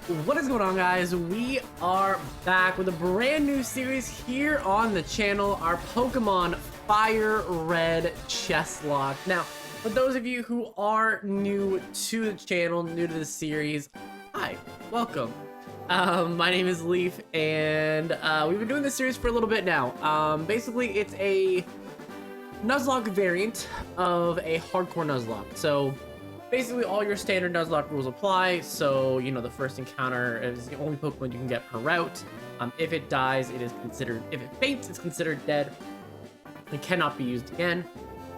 What is going on, guys? We are back with a brand new series here on the channel, our Pokemon Firered Chesslock. Now, for those of you who are new to the channel, new to the series, hi, welcome. My name is Leaf, and we've been doing this series for a little bit now. Basically, it's a Nuzlocke variant of a hardcore Nuzlocke. So basically all your standard Nuzlocke rules apply. So, you know, the first encounter is the only Pokemon you can get per route. If it dies, it is considered, if it faints, it's considered dead. It cannot be used again.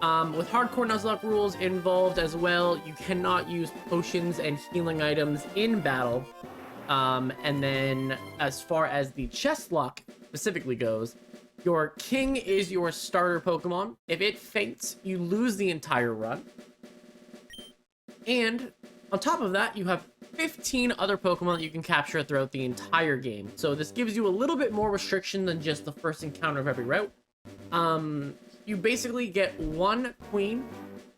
With hardcore Nuzlocke rules involved as well, you cannot use potions and healing items in battle. And then as far as the Chesslock specifically goes, your king is your starter Pokemon. If it faints, you lose the entire run. And on top of that, you have 15 other Pokemon that you can capture throughout the entire game. So this gives you a little bit more restriction than just the first encounter of every route. You basically get one queen,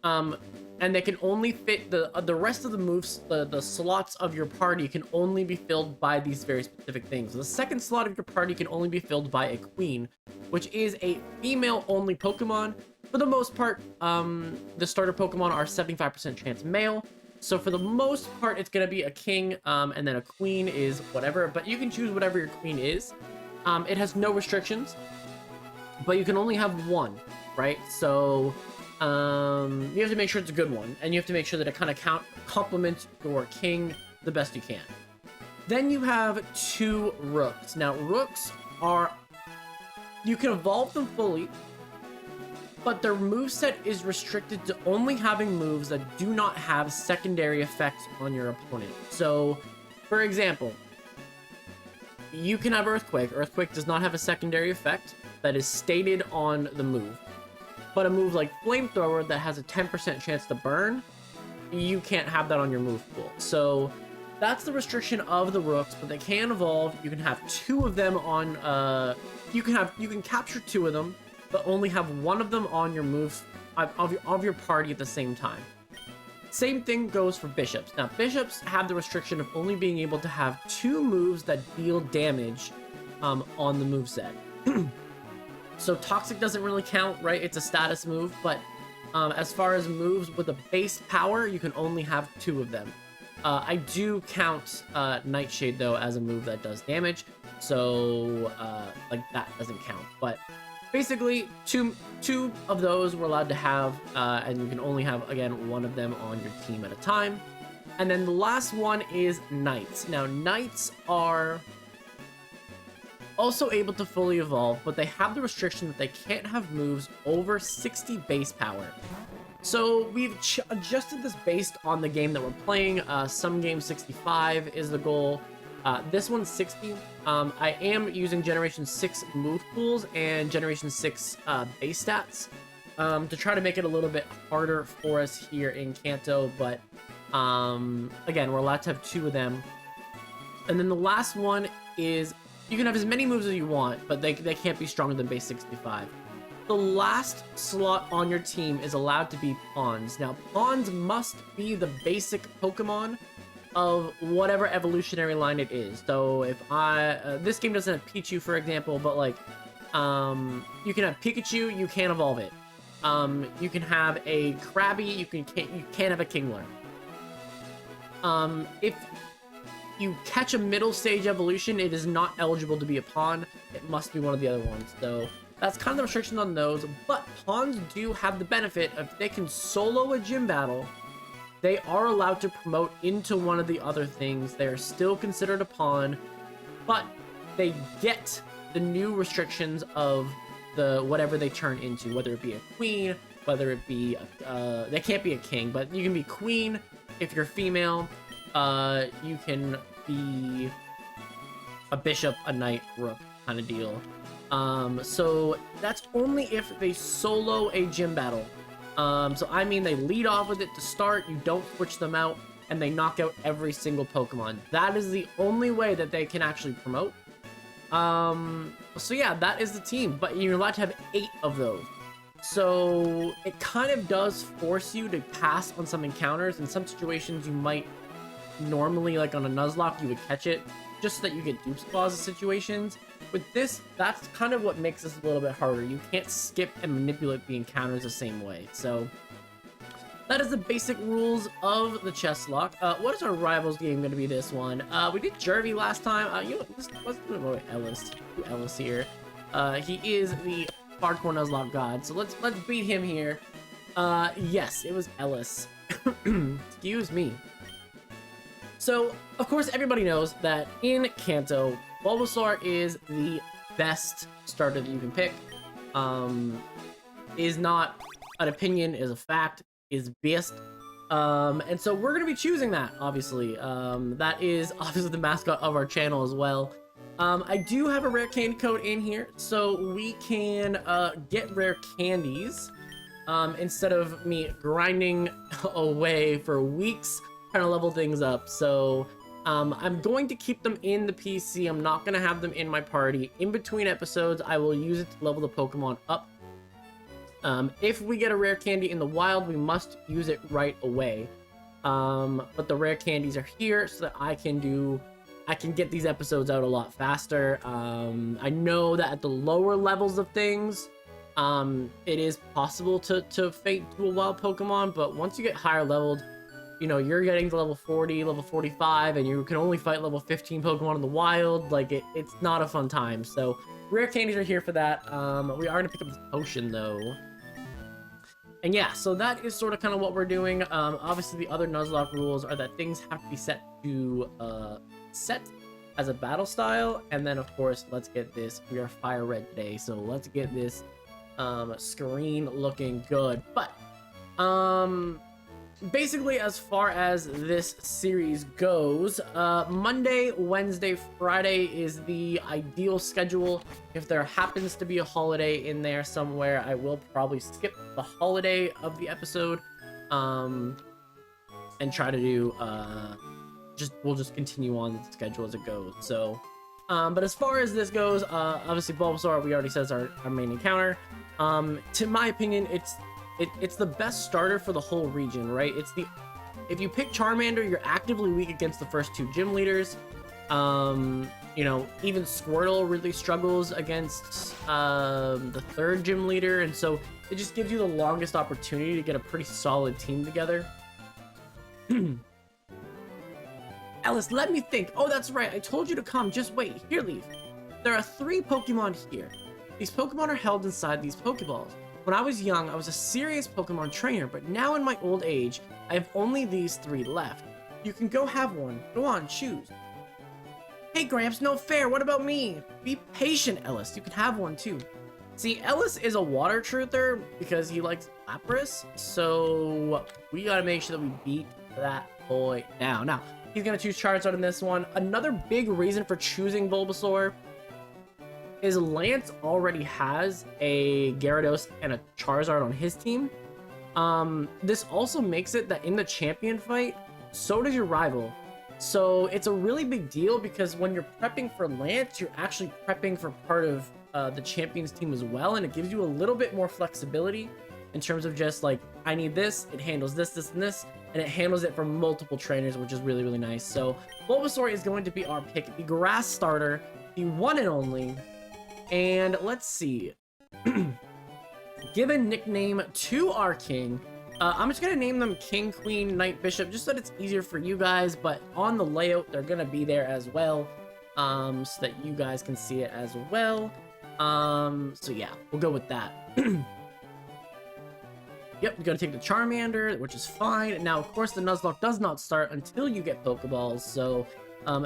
and they can only fit the rest of the moves, the slots of your party can only be filled by these very specific things. The second slot of your party can only be filled by a queen, which is a female-only Pokemon. For the most part, the starter Pokemon are 75% chance male. So for the most part, it's going to be a king, and then a queen is whatever. But you can choose whatever your queen is. It has no restrictions, but you can only have one, right? So you have to make sure it's a good one, and you have to make sure that it kind of complements your king the best you can. Then you have two Rooks. Now, Rooks are... you can evolve them fully, but their moveset is restricted to only having moves that do not have secondary effects on your opponent. So, for example, you can have Earthquake. Earthquake does not have a secondary effect that is stated on the move. But a move like Flamethrower that has a 10% chance to burn, you can't have that on your move pool. So that's the restriction of the Rooks, but they can evolve. You can have two of them on, you can capture two of them, but only have one of them on your move of your party at the same time. Same thing goes for Bishops. Now, Bishops have the restriction of only being able to have two moves that deal damage on the moveset. So Toxic doesn't really count, right? It's a status move, but as far as moves with a base power, you can only have two of them. I do count Nightshade, though, as a move that does damage, so like that doesn't count. But basically, two of those we're allowed to have, and you can only have, again, one of them on your team at a time. And then the last one is Knights. Now, Knights are also able to fully evolve, but they have the restriction that they can't have moves over 60 base power. So we've adjusted this based on the game that we're playing. Some games 65 is the goal. This one's 60. I am using Generation 6 move pools and Generation 6 base stats to try to make it a little bit harder for us here in Kanto, but again, we're allowed to have two of them. And then the last one is you can have as many moves as you want, but they can't be stronger than base 65. The last slot on your team is allowed to be Pawns. Now, Pawns must be the basic Pokemon of whatever evolutionary line it is. So if this game doesn't have Pichu, for example, but like, you can have Pikachu, you can't evolve it. You can have a Krabby, you can't have a Kingler. If you catch a middle stage evolution, it is not eligible to be a pawn. It must be one of the other ones. So that's kind of the restriction on those. But pawns do have the benefit of they can solo a gym battle. They are allowed to promote into one of the other things. They are still considered a pawn, but they get the new restrictions of the whatever they turn into, whether it be a queen, whether it be they can't be a king, but you can be queen if you're female. You can be a bishop, a knight, rook kind of deal. So that's only if they solo a gym battle. So I mean they lead off with it to start, you don't switch them out, and they knock out every single Pokemon. That is the only way that they can actually promote. So yeah, that is the team, but you're allowed to have 8 of those. So it kind of does force you to pass on some encounters. In some situations you might normally, like on a Nuzlocke, you would catch it just so that you get dupe clause situations. With this, that's kind of what makes this a little bit harder. You can't skip and manipulate the encounters the same way. So that is the basic rules of the Chesslock. What is our rivals game going to be this one? We did Jervy last time. You know, this wasn't Ellis. Ellis here. He is the hardcore Nuzlocke god. So let's beat him here. Yes, it was Ellis. Excuse me. So, of course, everybody knows that in Kanto, Bulbasaur is the best starter that you can pick. Is not an opinion, is a fact, is best. And so we're going to be choosing that, obviously. That is obviously the mascot of our channel as well. I do have a rare candy code in here, so we can get rare candies instead of me grinding away for weeks trying to level things up. So I'm going to keep them in the PC. I'm not going to have them in my party. In between episodes, I will use it to level the Pokemon up. If we get a rare candy in the wild, we must use it right away. But the rare candies are here so that I can get these episodes out a lot faster. I know that at the lower levels of things, it is possible to fate to a wild Pokemon, but once you get higher leveled, you know, you're getting to level 40, level 45, and you can only fight level 15 Pokemon in the wild. Like, it's not a fun time. So, rare candies are here for that. We are going to pick up this potion, though. And yeah, so that is sort of kind of what we're doing. Obviously, the other Nuzlocke rules are that things have to be set to set as a battle style. And then, of course, let's get this. We are firered today, so let's get this screen looking good. But, basically, as far as this series goes, Monday, Wednesday, Friday is the ideal schedule. If there happens to be a holiday in there somewhere, I will probably skip the holiday of the episode and try to do we'll just continue on the schedule as it goes. So but as far as this goes, obviously Bulbasaur, we already said, is our main encounter. To my opinion, it's the best starter for the whole region, right? If you pick Charmander, you're actively weak against the first two gym leaders. You know, even Squirtle really struggles against the third gym leader, and so it just gives you the longest opportunity to get a pretty solid team together. Alice, let me think. Oh, that's right. I told you to come. Just wait. Here, Leaf. There are 3 Pokemon here. These Pokemon are held inside these Pokeballs. When I was young, I was a serious Pokemon trainer, but now in my old age, I have only these 3 left. You can go have one. Go on, choose. Hey, Gramps, no fair. What about me? Be patient, Ellis. You can have one, too. See, Ellis is a water truther because he likes Lapras, so we gotta make sure that we beat that boy down. Now, he's gonna choose Charizard in this one. Another big reason for choosing Bulbasaur is Lance already has a Gyarados and a Charizard on his team. This also makes it that in the champion fight, so does your rival. So it's a really big deal because when you're prepping for Lance, you're actually prepping for part of the champion's team as well, and it gives you a little bit more flexibility in terms of just like, I need this, it handles this, this, and this, and it handles it for multiple trainers, which is really, really nice. So Bulbasaur is going to be our pick, the grass starter, the one and only. And let's see. Given nickname to our king, I'm just gonna name them King, Queen, Knight, Bishop, just so that it's easier for you guys. But on the layout, they're gonna be there as well, so that you guys can see it as well. So yeah, we'll go with that. Yep, we gotta take the Charmander, which is fine. Now, of course, the Nuzlocke does not start until you get Pokeballs, so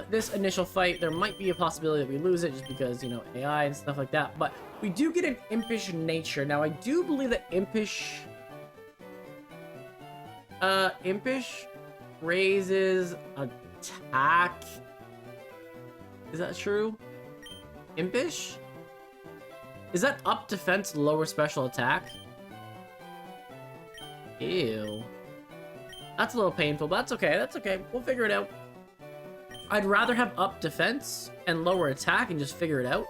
this initial fight, there might be a possibility that we lose it just because, you know, AI and stuff like that. But we do get an Impish nature. Now, I do believe that Impish raises attack. Is that true? Impish? Is that up defense, lower special attack? Ew. That's a little painful, but that's okay. That's okay. We'll figure it out. I'd rather have up defense and lower attack and just figure it out.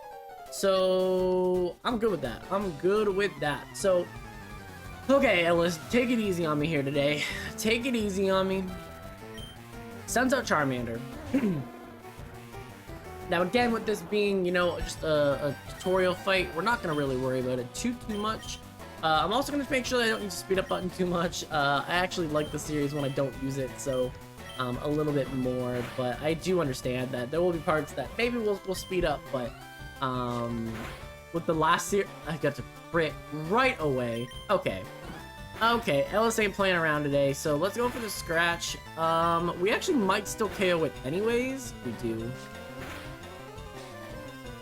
So I'm good with that. I'm good with that. So, okay, Ellis, take it easy on me here today. Take it easy on me. Sends out Charmander. Now again, with this being, you know, just a tutorial fight, we're not gonna really worry about it too much. I'm also gonna make sure that I don't use the speed up button too much. I actually like the series when I don't use it, so a little bit more. But I do understand that there will be parts that maybe we'll speed up. But with the last series, I got to crit right away. Okay, Ellis ain't playing around today, so let's go for the scratch. We actually might still KO it anyways. We do.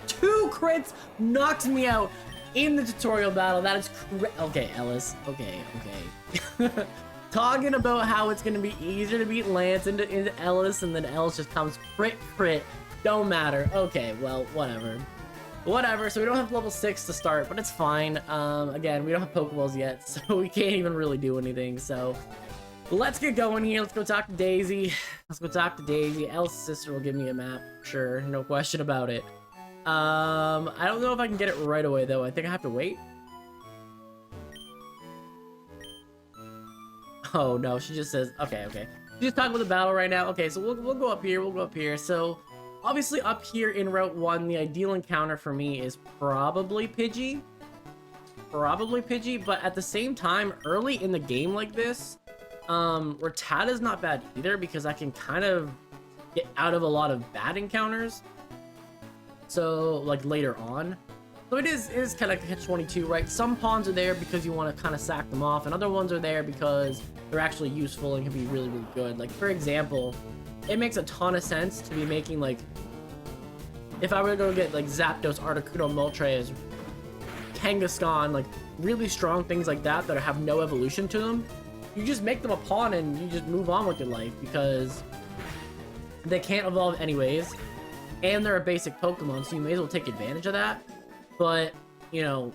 2 crits knocks me out in the tutorial battle. That is okay, Ellis. Okay. Talking about how it's gonna be easier to beat Lance into Ellis, and then Ellis just comes crit. Don't matter. Okay, well, whatever. So we don't have level 6 to start, but it's fine. Again, we don't have Pokeballs yet, so we can't even really do anything. So let's get going here. Let's go talk to Daisy. Ellis' sister will give me a map, sure, no question about it. I don't know if I can get it right away though. I think I have to wait. Oh no, she just says okay. She's just talking about the battle right now. Okay, so we'll go up here. So obviously up here in Route 1, the ideal encounter for me is probably Pidgey. But at the same time, early in the game like this, Rattata's not bad either, because I can kind of get out of a lot of bad encounters. So like later on, so it is kind of catch-22, right? Some pawns are there because you want to kind of sack them off, and other ones are there because they're actually useful and can be really good. Like for example, it makes a ton of sense to be making, like, if I were to go get like Zapdos, Articuno, Moltres, Kangaskhan, like really strong things like that have no evolution to them, you just make them a pawn and you just move on with your life, because they can't evolve anyways. And they're a basic Pokemon, so you may as well take advantage of that. But, you know,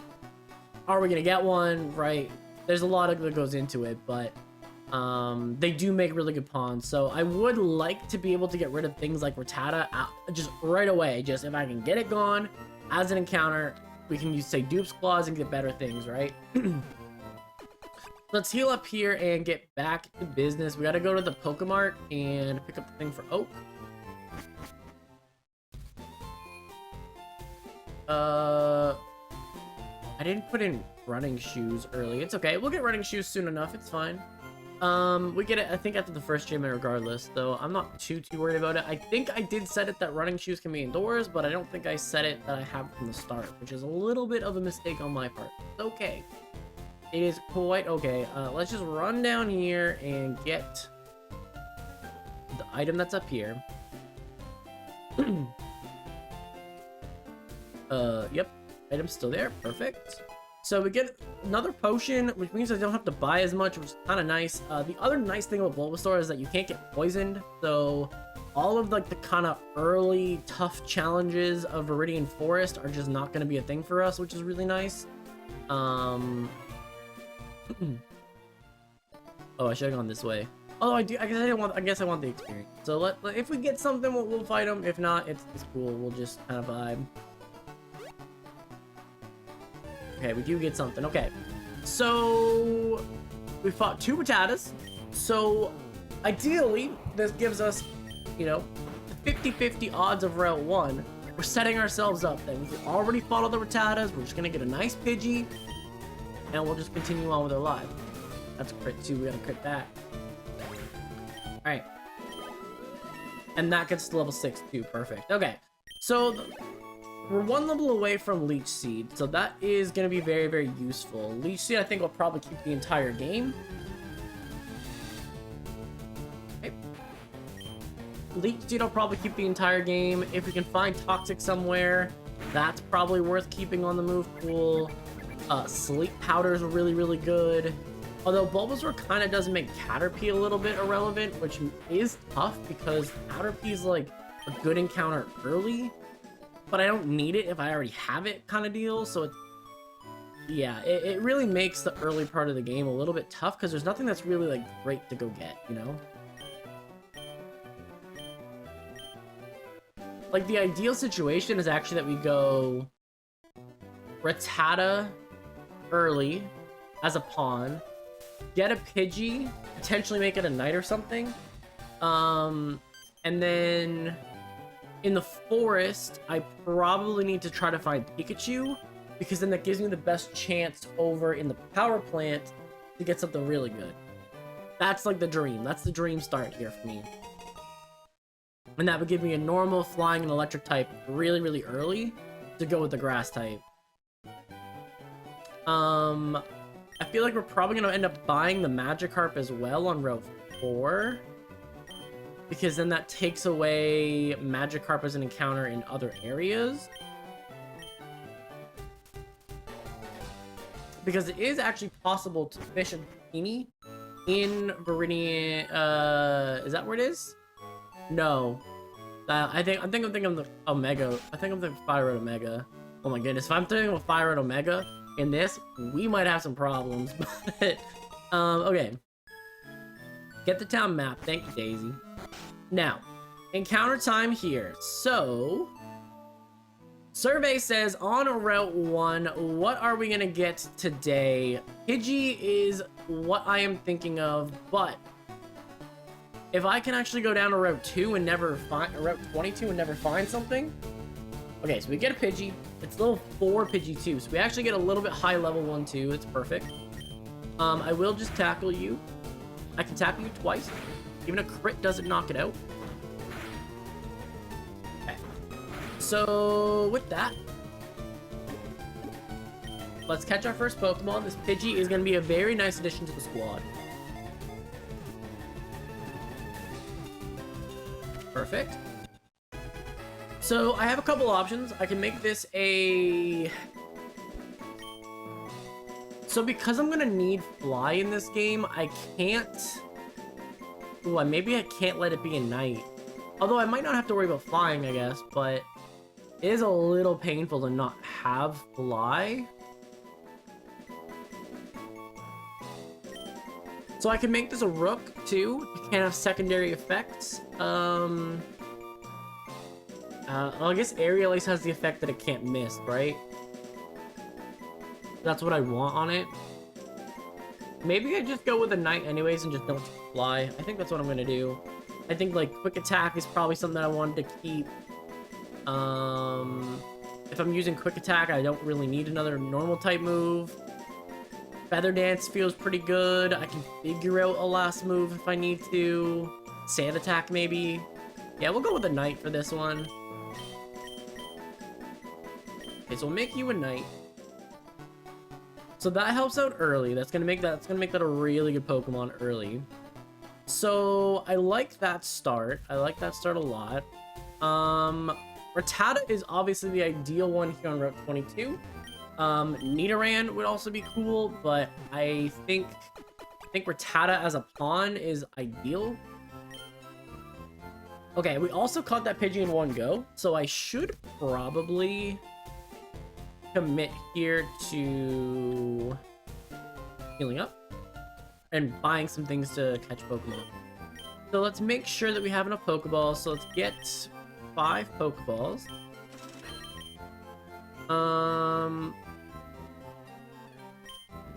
are we gonna get one, right? There's a lot that goes into it, but they do make really good pawns. So I would like to be able to get rid of things like Rattata just right away. Just if I can get it gone as an encounter, we can use, say, Dupe's Claws and get better things, right? Let's heal up here and get back to business. We gotta go to the Pokemart and pick up the thing for Oak. I didn't put in running shoes early. It's okay. We'll get running shoes soon enough. It's fine. We get it, I think, after the first gym regardless, though I'm not too worried about it. I think I did set it that running shoes can be indoors, but I don't think I set it that I have from the start, which is a little bit of a mistake on my part. It's okay. It is quite okay. Let's just run down here and get the item that's up here. Yep, item's still there. Perfect. So we get another potion, which means I don't have to buy as much, which is kind of nice. The other nice thing about Bulbasaur is that you can't get poisoned, so all of like the kind of early tough challenges of Viridian Forest are just not going to be a thing for us, which is really nice. Oh, I should have gone this way. Oh, I guess I want the experience. So if we get something, we'll fight them. If not, it's cool. We'll just kind of vibe. Okay, we do get something. Okay, so we fought 2 Rattatas. So ideally, this gives us, you know, 50-50 odds of Route 1. We're setting ourselves up then. We already fought all the Rattatas. We're just gonna get a nice Pidgey, and we'll just continue on with our life. That's a crit too. We gotta crit that. All right, and that gets to level 6 too. Perfect. Okay, so we're 1 level away from Leech Seed, so that is going to be very useful. Leech Seed, I think, will probably keep the entire game. Okay. Leech Seed will probably keep the entire game. If we can find Toxic somewhere, that's probably worth keeping on the move pool. Sleep Powders are really good. Although Bulbasaur kind of does make Caterpie a little bit irrelevant, which is tough because Caterpie is like a good encounter early, but I don't need it if I already have it, kind of deal. So it's, yeah, it really makes the early part of the game a little bit tough because there's nothing that's really like great to go get, you know? Like the ideal situation is actually that we go Rattata early as a pawn, get a Pidgey, potentially make it a knight or something, And then in the forest, I probably need to try to find Pikachu, because then that gives me the best chance over in the power plant to get something really good. That's like the dream. That's the dream start here for me. And that would give me a normal, flying, and electric type really, really early to go with the grass type. I feel like we're probably going to end up buying the Magikarp as well on Route 4. Because then that takes away Magikarp as an encounter in other areas. Because it is actually possible to fish a Bikini in Viridian... is that where it is? No. I think I'm thinking of the Omega. I think I'm thinking Firered Omega. Oh my goodness. If I'm thinking of Firered Omega in this, we might have some problems. But, okay. Get the town map. Thank you, Daisy. Now, encounter time here. So, survey says on Route 1, what are we gonna get today? Pidgey is what I am thinking of, but if I can actually go down to Route 2 and never find, Route 22 and never find something. Okay, so we get a Pidgey. It's level 4 Pidgey too, so we actually get a little bit high level one too. It's perfect. I will just tackle you. I can tackle you twice. Even a crit doesn't knock it out. Okay. So with that, let's catch our first Pokemon. This Pidgey is going to be a very nice addition to the squad. Perfect. So I have a couple options. I can make this a... So because I'm going to need Fly in this game, I can't... Ooh, maybe I can't let it be a night. Although I might not have to worry about flying, I guess, but it is a little painful to not have Fly. So I can make this a Rook, too. You can't have secondary effects. I guess Aerial Ace has the effect that it can't miss, right? That's what I want on it. Maybe I just go with a Knight anyways and just don't Fly. I think that's what I'm gonna do. I think, like, Quick Attack is probably something that I wanted to keep. If I'm using Quick Attack, I don't really need another normal type move. Feather Dance feels pretty good. I can figure out a last move if I need to. Sand Attack, maybe. Yeah, we'll go with a Knight for this one. Okay, so we'll make you a Knight. So that helps out early. That's gonna make that a really good Pokemon early. So I like that start. I like that start a lot. Rattata is obviously the ideal one here on Route 22. Nidoran would also be cool, but I think Rattata as a pawn is ideal. Okay, we also caught that Pidgey in one go, so I should probably commit here to healing up and buying some things to catch Pokemon. So let's make sure that we have enough Pokeballs. So let's get 5 Pokeballs.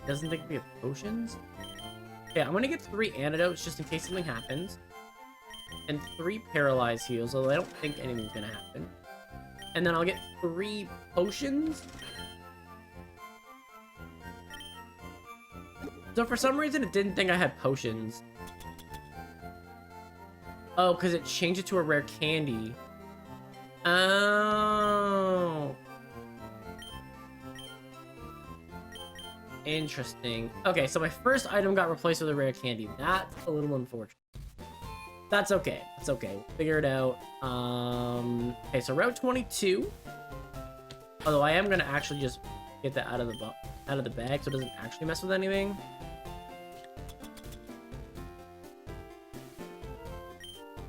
Doesn't think we have potions. Yeah, I'm gonna get 3 antidotes just in case something happens, and 3 paralyzed heals, although I don't think anything's gonna happen. And then I'll get 3 potions. So for some reason, it didn't think I had potions. Oh, because it changed it to a rare candy. Oh. Interesting. Okay, so my first item got replaced with a rare candy. That's a little unfortunate. That's okay. That's okay. We'll figure it out. Okay, so Route 22. Although I am gonna actually just get that out of the bag so it doesn't actually mess with anything.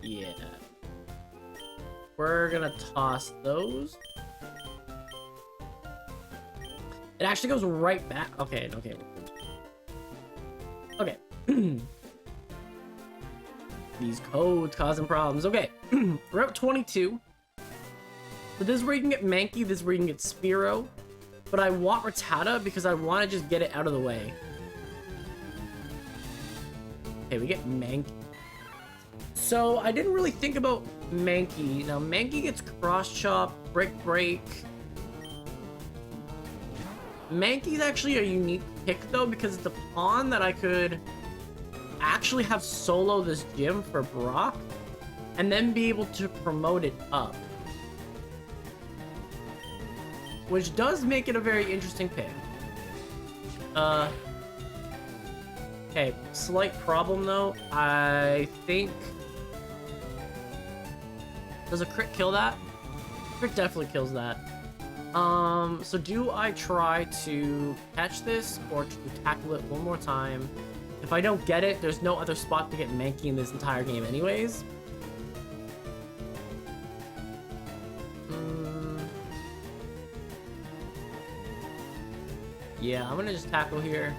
Yeah. We're gonna toss those. It actually goes right back. Okay, okay. Okay. These codes causing problems. Okay. Route 22. So this is where you can get Mankey, this is where you can get Spearow. But I want Rattata because I want to just get it out of the way. Okay, we get Mankey. So I didn't really think about Mankey. Now Mankey gets cross chop, brick break. Mankey's actually a unique pick though, because it's a pawn that I could actually have solo this gym for Brock and then be able to promote it up, which does make it a very interesting pick. Okay, slight problem though. I think, does a crit kill that? Crit definitely kills that. So do I try to catch this or to tackle it one more time? If I don't get it, there's no other spot to get Mankey in this entire game anyways. Yeah, I'm gonna just tackle here.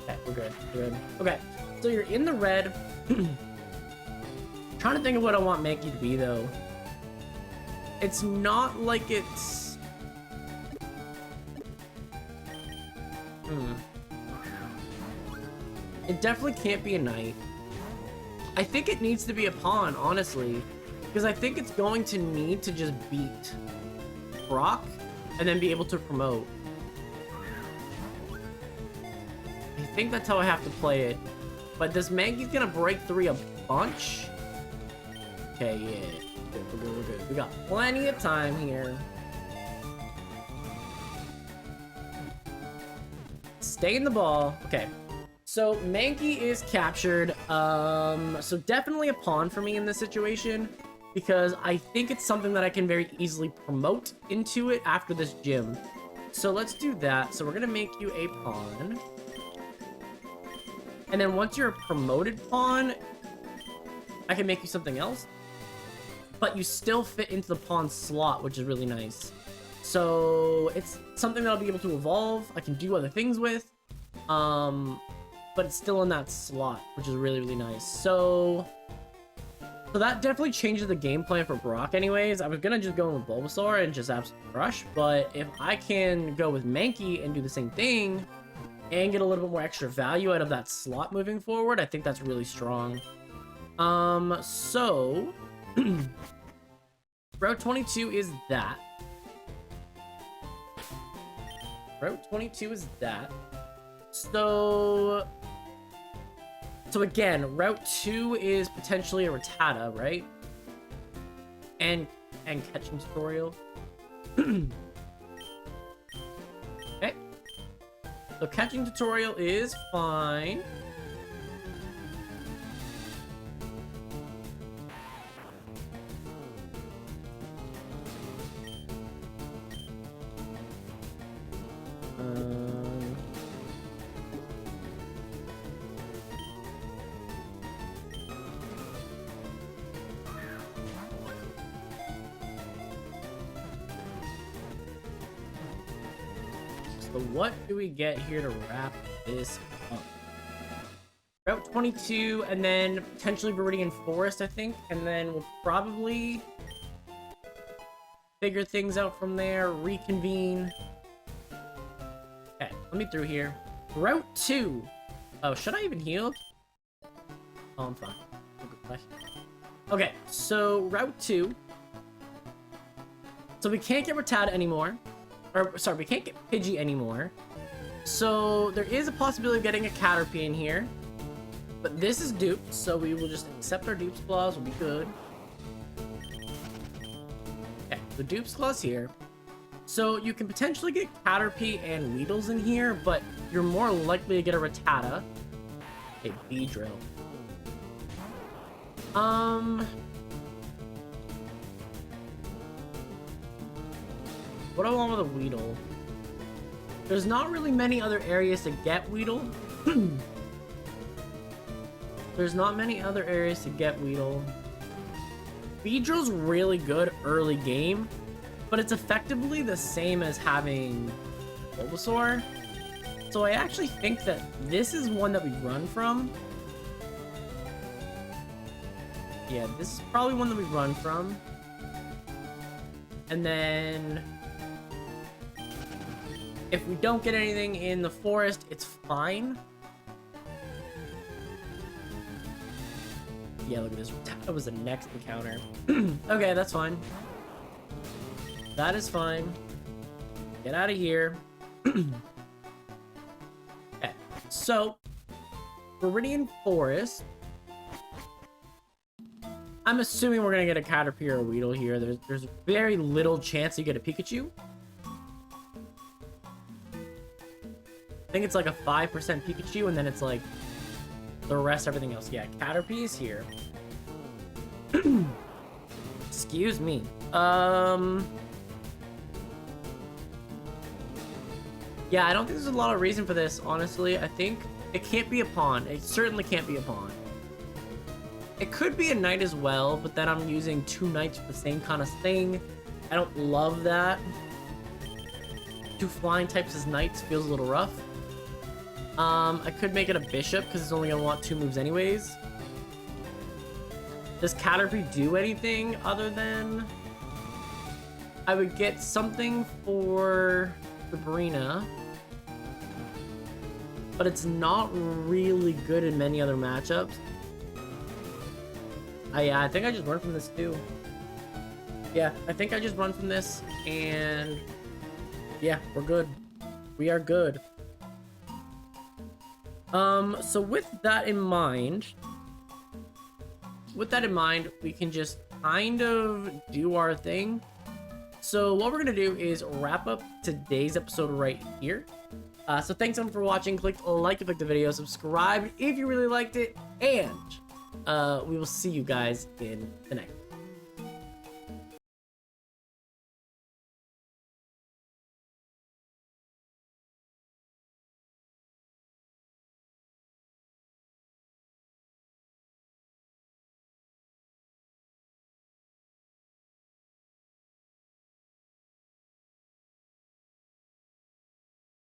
Okay, we're good. We're good. Okay, so you're in the red. Trying to think of what I want Mankey to be though. It's not like it's... It definitely can't be a knight. I think it needs to be a pawn, honestly. Because I think it's going to need to just beat Brock and then be able to promote. I think that's how I have to play it. But this Mankey's gonna break 3 a bunch. Okay, yeah. We're good, we're good. We got plenty of time here. Stay in the ball. Okay. So Mankey is captured. So definitely a pawn for me in this situation, because I think it's something that I can very easily promote into it after this gym. So let's do that. So we're gonna make you a pawn. And then once you're a promoted pawn, I can make you something else. But you still fit into the pawn slot, which is really nice. So it's something that I'll be able to evolve. I can do other things with. But it's still in that slot, which is really, really nice. So that definitely changes the game plan for Brock anyways. I was gonna just go with Bulbasaur and just absolutely crush. But if I can go with Mankey and do the same thing and get a little bit more extra value out of that slot moving forward, I think that's really strong. So Route 22 is that. Route 22 is that. So again, Route 2 is potentially a Rattata, right? And catching tutorial. Okay. So catching tutorial is fine. So what do we get here to wrap this up? Route 22, and then potentially Viridian Forest, I think. And then we'll probably figure things out from there, reconvene. Okay, let me through here. Route 2. Oh, should I even heal? Oh, I'm fine. Okay, so Route 2. So we can't get Rattata anymore. Or, sorry, we can't get Pidgey anymore. So there is a possibility of getting a Caterpie in here. But this is duped, so we will just accept our dupes clause. We'll be good. Okay, the dupes clause here. So you can potentially get Caterpie and Weedles in here, but you're more likely to get a Rattata. Okay, Beedrill. What do I want with a Weedle? There's not really many other areas to get Weedle. There's not many other areas to get Weedle. Beedrill's really good early game, but it's effectively the same as having Bulbasaur. So I actually think that this is one that we run from. Yeah, this is probably one that we run from. And then if we don't get anything in the forest, it's fine. Yeah, look at this. That was the next encounter. Okay, that's fine. That is fine. Get out of here. Okay, so Viridian Forest. I'm assuming we're gonna get a Caterpie or a Weedle here. There's very little chance you get a Pikachu. I think it's like a 5% Pikachu, and then it's like the rest, everything else. Yeah, Caterpie is here. Excuse me. Yeah, I don't think there's a lot of reason for this, honestly. I think it can't be a pawn. It certainly can't be a pawn. It could be a knight as well, but then I'm using 2 knights for the same kind of thing. I don't love that. 2 flying types as knights feels a little rough. I could make it a bishop because it's only gonna want 2 moves anyways. Does Caterpie do anything other than... I would get something for Sabrina, but it's not really good in many other matchups. Yeah, I think I just run from this too. Yeah, I think I just run from this, and yeah, we're good. We are good. So with that in mind, we can just kind of do our thing. So what we're gonna do is wrap up today's episode right here. So thanks everyone for watching. Click like if you liked the video, subscribe if you really liked it, and we will see you guys in the next.